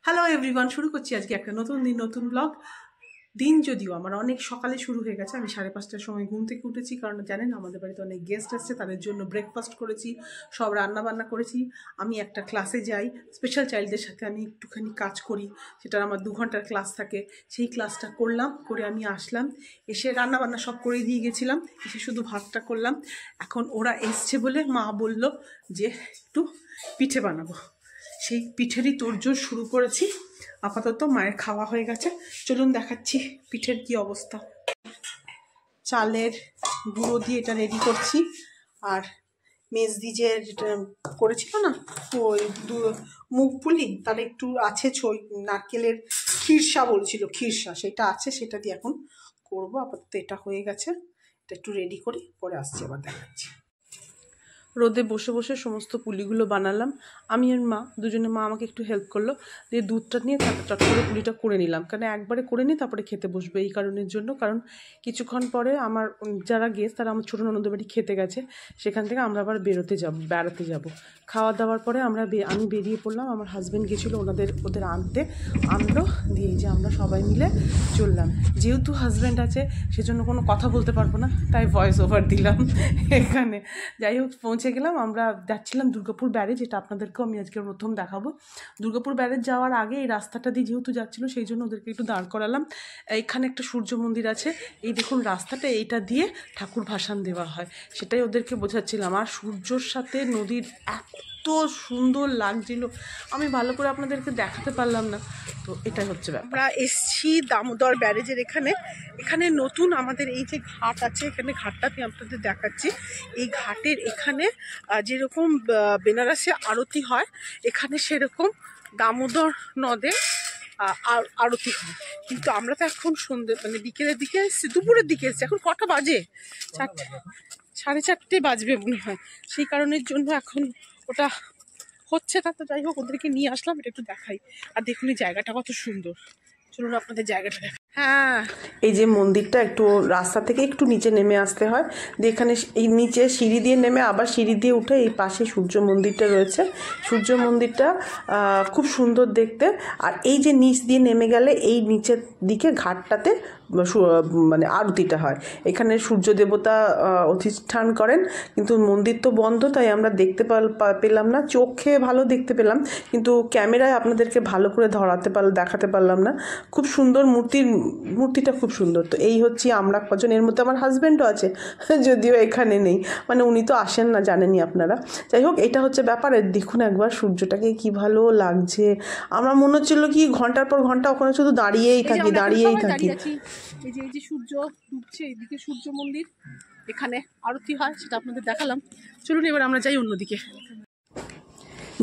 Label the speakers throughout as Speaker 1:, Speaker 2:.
Speaker 1: Hello everyone, শুরু করছি আজকে একটা নতুন দিন, নতুন ব্লগ। দিন যদিও আমার অনেক সকালে শুরু হয়ে গেছে। আমি 5:30টার সময় ঘুম থেকে উঠেছি, কারণ জানেন আমাদের বাড়িতে অনেক গেস্ট আসছে, তাদের জন্য ব্রেকফাস্ট করেছি, সব রান্না বান্না করেছি। আমি একটা ক্লাসে যাই, স্পেশাল চাইল্ডদের সাথে আমি একটুখানি কাজ করি, সেটা আমার 2 ঘন্টার ক্লাস থাকে। সেই ক্লাসটা করলাম, করে আমি আসলাম, এসে রান্না বান্না সব করে দিয়ে গেছিলাম, এসে শুধু ভাতটা করলাম। এখন ওরা এসছে বলে মা বলল যে একটু পিঠে বানাবো, সেই পিঠেরই তোড়জোড় শুরু করেছি। আপাতত মায়ের খাওয়া হয়ে গেছে, চলুন দেখাচ্ছি পিঠের কি অবস্থা। চালের গুঁড়ো দিয়ে এটা রেডি করছি, আর মেজদি যে করেছিল না ওই মুগ পুলি, তার একটু আছে নারকেলের খিরসা বলছিল, খিরসা সেটা আছে, সেটা দিয়ে এখন করবো। আপাতত এটা হয়ে গেছে, এটা একটু রেডি করি, পরে আসছি আবার দেখাচ্ছি। রোদে বসে বসে সমস্ত পুলিগুলো বানালাম আমি আর মা দুজনে। মা আমাকে একটু হেল্প করলো, দিয়ে দুধটা নিয়ে চট করে পুলিটা করে নিলাম, কারণ একবারে করে নিই তারপরে খেতে বসবে, এই কারণের জন্য। কারণ কিছুক্ষণ পরে আমার যারা গেস্ট তারা আমার ছোটো ননদের বাড়ি খেতে গেছে, সেখান থেকে আমরা আবার বেড়াতে যাব। খাওয়া দাওয়ার পরে আমি বেরিয়ে পড়লাম, আমার হাজব্যান্ড গেছিলো ওদের আনলো, দিয়ে যে আমরা সবাই মিলে চললাম। যেহেতু হাজব্যান্ড আছে সেজন্য কোনো কথা বলতে পারবো না, তাই ভয়েস ওভার দিলাম এখানে। যাই হোক, পৌঁছে গেলাম। আমরা যাচ্ছিলাম দুর্গাপুর ব্যারেজ, এটা আপনাদেরকেও আমি আজকে প্রথম দেখাবো। দুর্গাপুর ব্যারেজ যাওয়ার আগে এই রাস্তাটা দিয়ে যেহেতু যাচ্ছিলো, সেই জন্য ওদেরকে একটু দাঁড় করালাম। এখানে একটা সূর্য মন্দির আছে, এই দেখুন রাস্তাটা, এইটা দিয়ে ঠাকুর ভাসান দেওয়া হয়, সেটাই ওদেরকে বোঝাচ্ছিলাম। আর সূর্যর সাথে নদীর এত সুন্দর লাগছিল, আমি ভালো করে আপনাদেরকে দেখাতে পারলাম না। তো এটাই হচ্ছে ব্যাপার। আমরা এসছি দামোদর ব্যারেজের এখানে নতুন আমাদের এই যে ঘাট আছে, এখানে ঘাটটা আমি আপনাদের দেখাচ্ছি। এই ঘাটের এখানে যেরকম বেনারসে আরতি হয়, এখানে সেরকম দামোদর নদে আরতি হয়। কিন্তু আমরা তো এখন বিকেলের দিকে এসেছি, দুপুরের দিকে এসেছি। এখন কটা বাজে? 4:30 বাজবে মনে হয়। সেই কারণের জন্য এখন ওটা হচ্ছে না। তো যাই হোক, ওদেরকে নিয়ে আসলাম, এটা একটু দেখাই। আর দেখুন এই জায়গাটা কত সুন্দর, চলুন আপনাদের জায়গাটা দেখাই। হ্যাঁ, এই যে মন্দিরটা একটু রাস্তা থেকে একটু নিচে নেমে আসতে হয়, দিয়ে এখানে এই নিচে সিঁড়ি দিয়ে নেমে আবার সিঁড়ি দিয়ে উঠে এই পাশে সূর্য মন্দিরটা রয়েছে। সূর্য মন্দিরটা খুব সুন্দর দেখতে। আর এই যে নিচ দিয়ে নেমে গেলে এই নিচের দিকে ঘাটটাতে মানে আরতিটা হয়। এখানে সূর্য দেবতা অধিষ্ঠান করেন, কিন্তু মন্দির তো বন্ধ, তাই আমরা দেখতে পেলাম না। চোখে ভালো দেখতে পেলাম, কিন্তু ক্যামেরায় আপনাদেরকে ভালো করে দেখাতে পারলাম না। খুব সুন্দর মূর্তিটা খুব সুন্দর। তো এই হচ্ছে আমরা কজন, এর মধ্যে আমার হাজব্যান্ডও আছে, যদিও এখানে নেই, মানে উনি তো আসেন না, জানেনই আপনারা। যাই হোক, এটা হচ্ছে ব্যাপার। দেখুন একবার সূর্যটাকে কি ভালো লাগছে। আমার মনে হচ্ছিল কি ঘন্টার পর ঘন্টা ওখানে শুধু দাঁড়িয়েই থাকি। এই যে সূর্য ডুবছে, এইদিকে সূর্য মন্দির, এখানে আরতি হয়, সেটা আপনাদের দেখালাম। চলুন এবার আমরা যাই অন্যদিকে।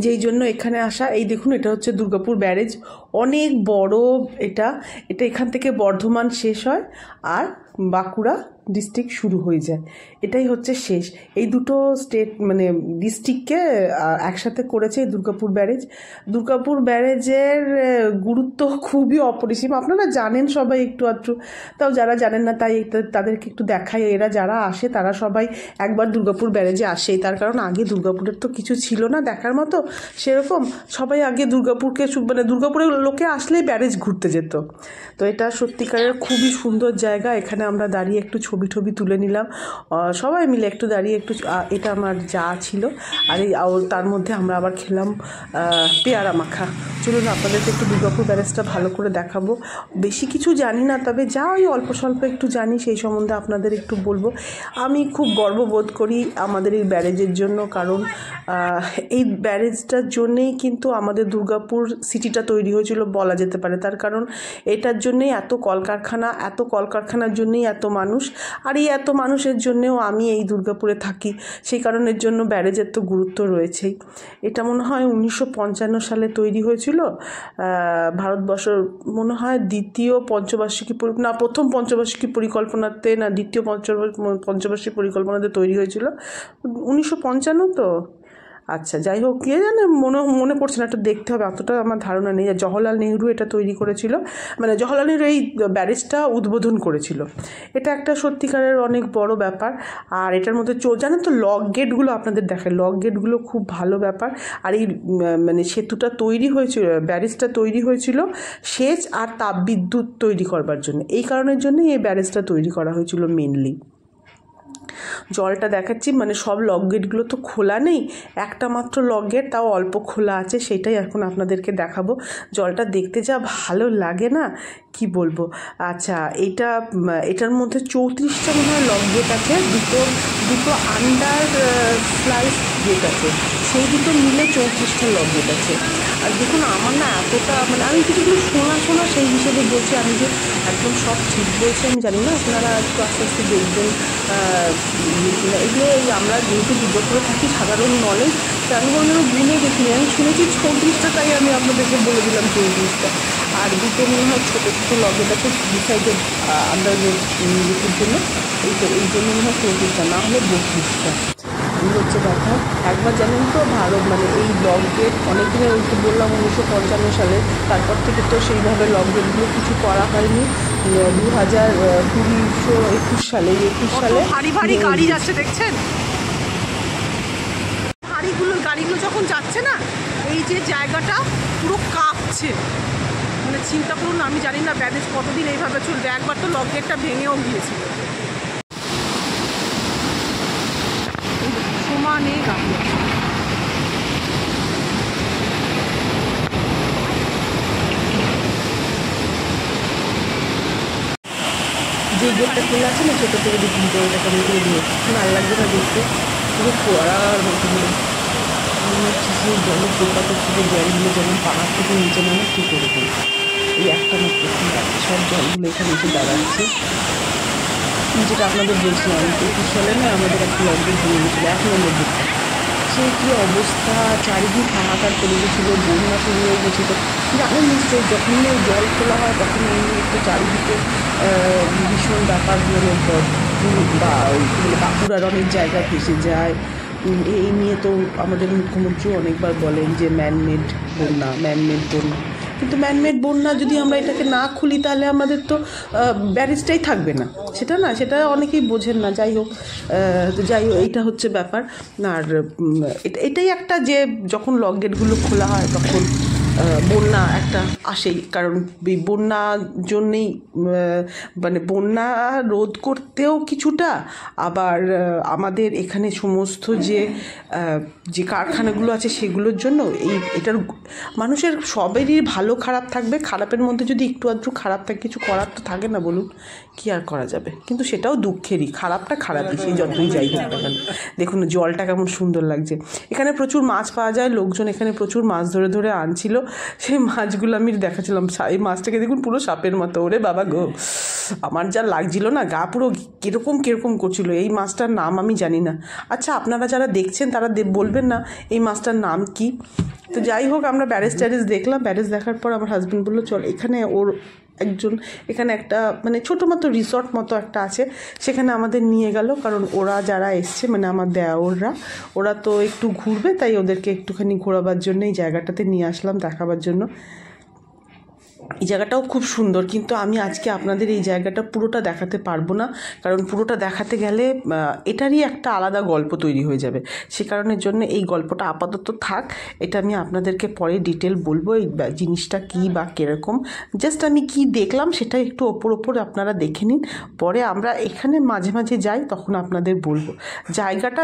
Speaker 1: যেই জন্য এখানে আসা, এই দেখুন এটা হচ্ছে দুর্গাপুর ব্যারেজ, অনেক বড়। এটা এখান থেকে বর্ধমান শেষ হয় আর বাঁকুড়া ডিস্ট্রিক্ট শুরু হয়ে যায়, এটাই হচ্ছে শেষ। এই দুটো স্টেট মানে ডিস্ট্রিক্টকে একসাথে করেছে এই দুর্গাপুর ব্যারেজের গুরুত্ব খুবই অপরিসীম। আপনারা জানেন সবাই একটু আধটু, তাও যারা জানেন না তাই তাদেরকে একটু দেখাই। এরা যারা আসে তারা সবাই একবার দুর্গাপুর ব্যারেজে আসেই, তার কারণ আগে দুর্গাপুরের তো কিছু ছিল না দেখার মতো সেরকম। সবাই আগে দুর্গাপুরের লোকে আসলেই ব্যারেজ ঘুরতে যেত। তো এটা সত্যিকারের খুবই সুন্দর জায়গা। এখানে আমরা দাঁড়িয়ে একটু ছবি তুলে নিলাম, সবাই মিলে একটু দাঁড়িয়ে একটু। এটা আমার যা ছিল, আর তার মধ্যে আমরা আবার খেলাম পেয়ারা মাখা। চলুন আপনাদেরকে একটু দুর্গাপুর ব্যারেজটা ভালো করে দেখাবো। বেশি কিছু জানি না, তবে যা ওই অল্প স্বল্প একটু জানি সেই সম্বন্ধে আপনাদের একটু বলবো। আমি খুব গর্ববোধ করি আমাদের এই ব্যারেজের জন্য, কারণ এই ব্যারেজটার জন্যেই কিন্তু আমাদের দুর্গাপুর সিটিটা তৈরি হয়েছিল বলা যেতে পারে। তার কারণ এটার জন্যেই এত কলকারখানার জন্যেই এত মানুষ, আর এই এত মানুষের জন্যেও আমি এই দুর্গাপুরে থাকি, সেই কারণের জন্য ব্যারেজের তো গুরুত্ব রয়েছেই। এটা মনে হয় 1955 সালে তৈরি হয়েছিল। ভারতবর্ষের মনে হয় প্রথম পঞ্চবার্ষিকী পরিকল্পনাতে না দ্বিতীয় পঞ্চবার্ষিকী পরিকল্পনাতে তৈরি হয়েছিল 1955। তো আচ্ছা যাই হোক, কে জানে, মনে পড়ছে না, একটা দেখতে হবে, অতটা আমার ধারণা নেই। জওহরলাল নেহরু এটা তৈরি করেছিল, মানে জওহরলাল নেহরু এই ব্যারেজটা উদ্বোধন করেছিল। এটা একটা সত্যিকারের অনেক বড় ব্যাপার। আর এটার মধ্যে জানেন তো লক গেটগুলো আপনাদের দেখায়, লক গেটগুলো খুব ভালো ব্যাপার। আর এই মানে সেতুটা তৈরি হয়েছিল, ব্যারেজটা তৈরি হয়েছিল সেচ আর তাপবিদ্যুৎ তৈরি করবার জন্য। এই কারণের জন্যই এই ব্যারেজটা তৈরি করা হয়েছিল মেনলি। জলটা দেখাচ্ছি, মানে সব লক গেটগুলো তো খোলা নেই, একটা মাত্র লক গেট, তাও অল্প খোলা আছে, সেটাই এখন আপনাদেরকে দেখাবো। জলটা দেখতে যা ভালো লাগে না, কি বলবো। আচ্ছা, এটার মধ্যে 34টা মনে হয় লক গেট আছে, দুটো আন্ডার স্লাইস গেট আছে, সেই দুটো মিলে 34টা লক গেট আছে। আর দেখুন আমার না এতটা, মানে আমি কিছুগুলো শোনা সেই হিসেবে বলছি, আমি যে একদম সব ঠিক বলছি আমি জানি না, আপনারা একটু আস্তে আস্তে দেখবেন। এগুলো আমরা যেহেতু দুর্গাপুরে থাকি, সাধারণ নলেজ, আমি কোনো গুনে দেখিনি, আমি শুনেছি 34টা, তাই আমি আপনাদেরকে বলে দিলাম 34টা। আর দুটো মনে হয় ছোটো ছোটো লগেট আছে দু সাইডে আন্ডার গেটের জন্য, এই জন্য মনে হয় 34টা, না হলে 32টা। এই হচ্ছে কথা। একবার জানেন তো ভারত, মানে এই লক গেট অনেক দিনের, ওই তো বললাম 1955 সালে, তারপর থেকে তো সেইভাবে লক গেটগুলো কিছু করা হয়নি। 2021 সালে ভারী ভারী গাড়ি যাচ্ছে দেখছেন, গাড়িগুলো যখন যাচ্ছে না, এই যে জায়গাটা পুরো কাঁপছে। মানে চিন্তা করুন, আমি জানি না ব্যারেজ কতদিন এইভাবে চলবে। একবার তো লক গেটটা ভেঙেও গিয়েছিল। সমানে গাড়ি যে গেটটা খোলা আছে না, ছোটো থেকে দেখুন জলটা কেমন করে দিয়ে, ভালো লাগবে না দেখতে, পুরো ফোয়ারার মতো মনে হচ্ছে সেই জলের পোকাতে থেকে জলগুলো যেমন পাহাড় থেকে নিচে নামে ঠিক এরকম। এই একটা মাত্র ফুল আছে, সব জলগুলো এখানে এসে দাঁড়াচ্ছে। যেটা আপনাদের বলছিলাম, 21 সালে না আমাদের একটা লকডাউন ভেঙে গেছিলো, 1 নম্বর দিকটা, সে কী অবস্থা, চারিদিক হাহাকার করে গেছিলো, বন্যা শুরু হয়ে গেছিলো। জানেন নিশ্চয়ই, যখন জল খোলা হয় তখন এমনি একটু চারিদিকে ভীষণ ব্যাপার, মানে বাঁকুড়ার অনেক জায়গা ভেসে যায়। এই নিয়ে তো আমাদের মুখ্যমন্ত্রী অনেকবার বলেন যে ম্যানমেড বন্যা। কিন্তু ম্যানমেড বন্যা যদি আমরা এটাকে না খুলি, তাহলে আমাদের তো ব্যারেজটাই থাকবে না, সেটা অনেকেই বোঝেন না। যাই হোক, এইটা হচ্ছে ব্যাপার। আর এটাই একটা, যে যখন লক গেটগুলো খোলা হয় তখন বন্যা একটা আসেই, কারণ এই বন্যার জন্যেই, মানে বন্যা রোধ করতেও কিছুটা, আবার আমাদের এখানে সমস্ত যে কারখানাগুলো আছে সেগুলোর জন্য এটার মানুষের সবেরই ভালো খারাপ থাকবে। খারাপের মধ্যে যদি একটু আধটু খারাপ থাকে, কিছু করার তো থাকে না, বলুন কী আর করা যাবে। কিন্তু সেটাও দুঃখেরই, খারাপটা খারাপই, সেই যতই যাই হোক না কেন। দেখুন জলটা কেমন সুন্দর লাগছে। এখানে প্রচুর মাছ পাওয়া যায়, লোকজন এখানে প্রচুর মাছ ধরে ধরে আনছিল, সেই মাছগুলো আমি দেখাচ্ছিলাম। এই মাছটাকে দেখুন পুরো সাপের মতো, ওরে বাবা গো, আমার যা লাগছিল না, গা পুরো কিরকম করছিল। এই মাছটার নাম আমি জানি না। আচ্ছা, আপনারা যারা দেখছেন তারা বলবেন না এই মাছটার নাম কি। তো যাই হোক, আমরা ব্যারেজ দেখলাম। ব্যারেজ দেখার পর আমার হাজব্যান্ড বললো চল, এখানে একটা মানে ছোটো মতো রিসর্ট মতো একটা আছে, সেখানে আমাদের নিয়ে গেল। কারণ ওরা যারা এসছে, মানে আমার দেওররা, ওরা তো একটু ঘুরবে, তাই ওদেরকে একটুখানি ঘোরাবার জন্য এই জায়গাটাতে নিয়ে আসলাম, দেখাবার জন্য। এই জায়গাটাও খুব সুন্দর, কিন্তু আমি আজকে আপনাদের এই জায়গাটা পুরোটা দেখাতে পারবো না, কারণ পুরোটা দেখাতে গেলে এটারই একটা আলাদা গল্প তৈরি হয়ে যাবে। সে কারণের জন্য এই গল্পটা আপাতত থাক, এটা আমি আপনাদেরকে পরে ডিটেল বলবো, এই জিনিসটা কী বা কীরকম। জাস্ট আমি কি দেখলাম সেটা একটু ওপর আপনারা দেখে নিন, পরে আমরা এখানে মাঝে মাঝে যাই, তখন আপনাদের বলবো। জায়গাটা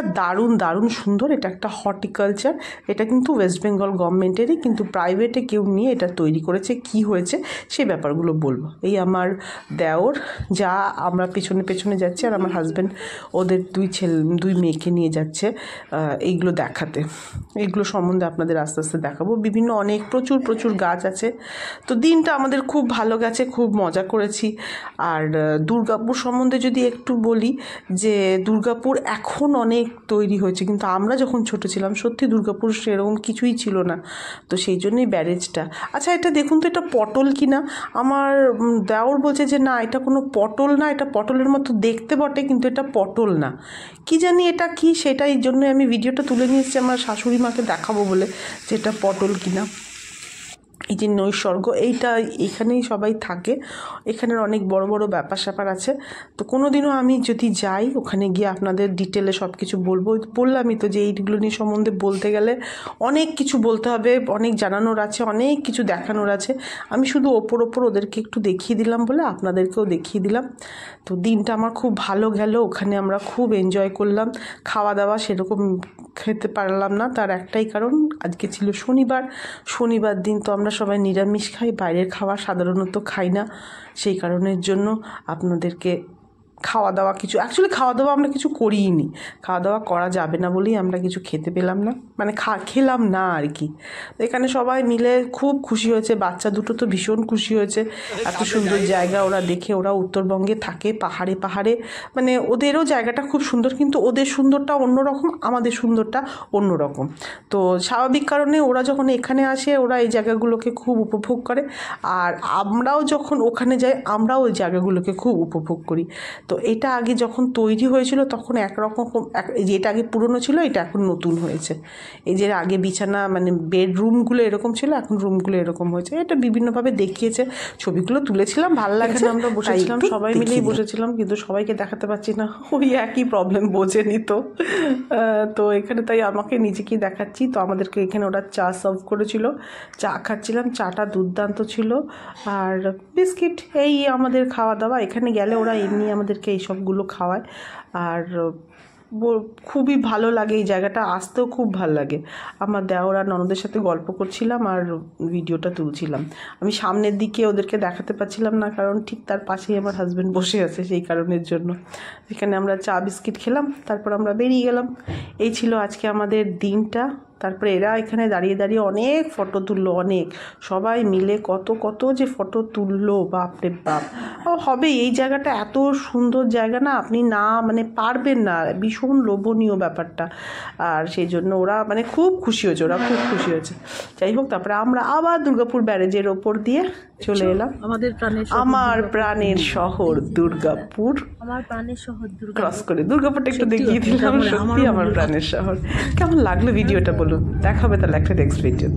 Speaker 1: দারুণ সুন্দর। এটা একটা হর্টিকালচার, এটা কিন্তু ওয়েস্ট বেঙ্গল গভর্নমেন্টেরই, কিন্তু প্রাইভেটে কেউ নিয়ে এটা তৈরি করেছে। কি হয়েছে সেই ব্যাপারগুলো বলবো। এই আমার দেওর, যা আমরা পেছনে যাচ্ছি, আর আমার হাজব্যান্ড ওদের দুই মেয়েকে নিয়ে যাচ্ছে এইগুলো দেখাতে। এইগুলো সম্বন্ধে আপনাদের আস্তে আস্তে দেখাবো। বিভিন্ন প্রচুর গাছ আছে। তো দিনটা আমাদের খুব ভালো গেছে, খুব মজা করেছি। আর দুর্গাপুর সম্বন্ধে যদি একটু বলি, যে দুর্গাপুর এখন অনেক তৈরি হয়েছে, কিন্তু আমরা যখন ছোট ছিলাম সত্যি দুর্গাপুর সেরকম কিছুই ছিল না। তো সেই জন্যই ব্যারেজটা। আচ্ছা, এটা দেখুন তো, এটা পটল পটল কিনা। আমার দেওর বলছে যে না এটা কোনো পটল না, এটা পটলের মতো দেখতে বটে কিন্তু এটা পটল না, কি জানি এটা কি, সেটাই জন্যই আমি ভিডিওটা তুলে নিয়ে এসেছি আমার শাশুড়ি মাকে দেখাবো বলে যে এটা পটল কিনা। এই যে নৈসর্গ, এইখানেই সবাই থাকে, এখানের অনেক বড় বড় ব্যাপার স্যাপার আছে। তো কোনো দিনও আমি যদি যাই ওখানে গিয়ে আপনাদের ডিটেলে সব কিছু বলবো। বললামই তো যে এইগুলো নিয়ে সম্বন্ধে বলতে গেলে অনেক কিছু বলতে হবে, অনেক জানানোর আছে, অনেক কিছু দেখানোর আছে। আমি শুধু ওপর ওদেরকে একটু দেখিয়ে দিলাম বলে আপনাদেরকেও দেখিয়ে দিলাম। তো দিনটা আমার খুব ভালো গেল, ওখানে আমরা খুব এনজয় করলাম। খাওয়া দাওয়া সেরকম খেতে পারলাম না, তার একটাই কারণ আজকে ছিল শনিবার দিন তো আমরা সবাই নিরামিষ খাই, বাইরের খাবার সাধারণত খাই না। সেই কারণের জন্য আপনাদেরকে খাওয়া দাওয়া আমরা কিছু করিনি, খাওয়া দাওয়া করা যাবে না বলেই আমরা কিছু খেতে পেলাম না, মানে খেলাম না আর কি। তো এখানে সবাই মিলে খুব খুশি হয়েছে, বাচ্চা দুটো তো ভীষণ খুশি হয়েছে, এত সুন্দর জায়গা ওরা দেখে। ওরা উত্তরবঙ্গে থাকে, পাহাড়ে, মানে ওদেরও জায়গাটা খুব সুন্দর, কিন্তু ওদের সুন্দরটা অন্যরকম, আমাদের সুন্দরটা অন্যরকম। তো স্বাভাবিক কারণে ওরা যখন এখানে আসে ওরা এই জায়গাগুলোকে খুব উপভোগ করে, আর আমরাও যখন ওখানে যাই আমরাও ওই জায়গাগুলোকে খুব উপভোগ করি। তো এটা আগে যখন তৈরি হয়েছিল তখন একরকম, যেটা আগে পুরনো ছিল এটা এখন নতুন হয়েছে। এই যে আগে বিছানা মানে বেডরুমগুলো এরকম ছিল, এখন রুমগুলো এরকম হয়েছে, এটা বিভিন্নভাবে দেখিয়েছে। ছবিগুলো তুলেছিলাম, ভালো লাগছে। আমরা বসেছিলাম, সবাই মিলেই বসেছিলাম, কিন্তু সবাইকে দেখাতে পারছি না, ওই একই প্রবলেম, বোঝেনি তো। তো এখানে তাই আমাকে নিজেকেই দেখাচ্ছি। তো আমাদেরকে এখানে ওরা চা সার্ভ করেছিল, চা খাচ্ছিলাম, চাটা দুর্দান্ত ছিল, আর বিস্কিট, এই আমাদের খাওয়া দাওয়া। এখানে গেলে ওরা এমনি আমাদেরকে এইসবগুলো খাওয়ায়, আর খুবই ভালো লাগে এই জায়গাটা, আসতেও খুব ভালো লাগে। আমার দেওরা ননদের সাথে গল্প করছিলাম আর ভিডিওটা তুলছিলাম। আমি সামনের দিকে ওদেরকে দেখাতে পারছিলাম না, কারণ ঠিক তার পাশেই আমার হাজব্যান্ড বসে আছে, সেই কারণের জন্য। এখানে আমরা চা বিস্কিট খেলাম, তারপর আমরা বেরিয়ে গেলাম। এই ছিল আজকে আমাদের দিনটা। তারপরে এরা এখানে দাঁড়িয়ে অনেক ফটো তুললো, অনেক, সবাই মিলে কত যে ফটো তুললো, বাপরে বাপ। হবে, এই জায়গাটা এত সুন্দর জায়গা না, আপনি না মানে পারবেন না, ভীষণ লোভনীয় ব্যাপারটা। আর সেই জন্য ওরা মানে খুব খুশি হয়েছে, যাই হোক। তারপরে আমরা আবার দুর্গাপুর ব্যারেজের ওপর দিয়ে চলে এলাম। আমার প্রাণের শহর দুর্গাপুর, ক্রস করে দুর্গাপুরটা একটু দেখিয়ে দিলাম। সত্যি আমার প্রাণের শহর। কেমন লাগলো ভিডিওটা বলুন, দেখা হবে তাহলে একটা নেক্সট ভিডিও।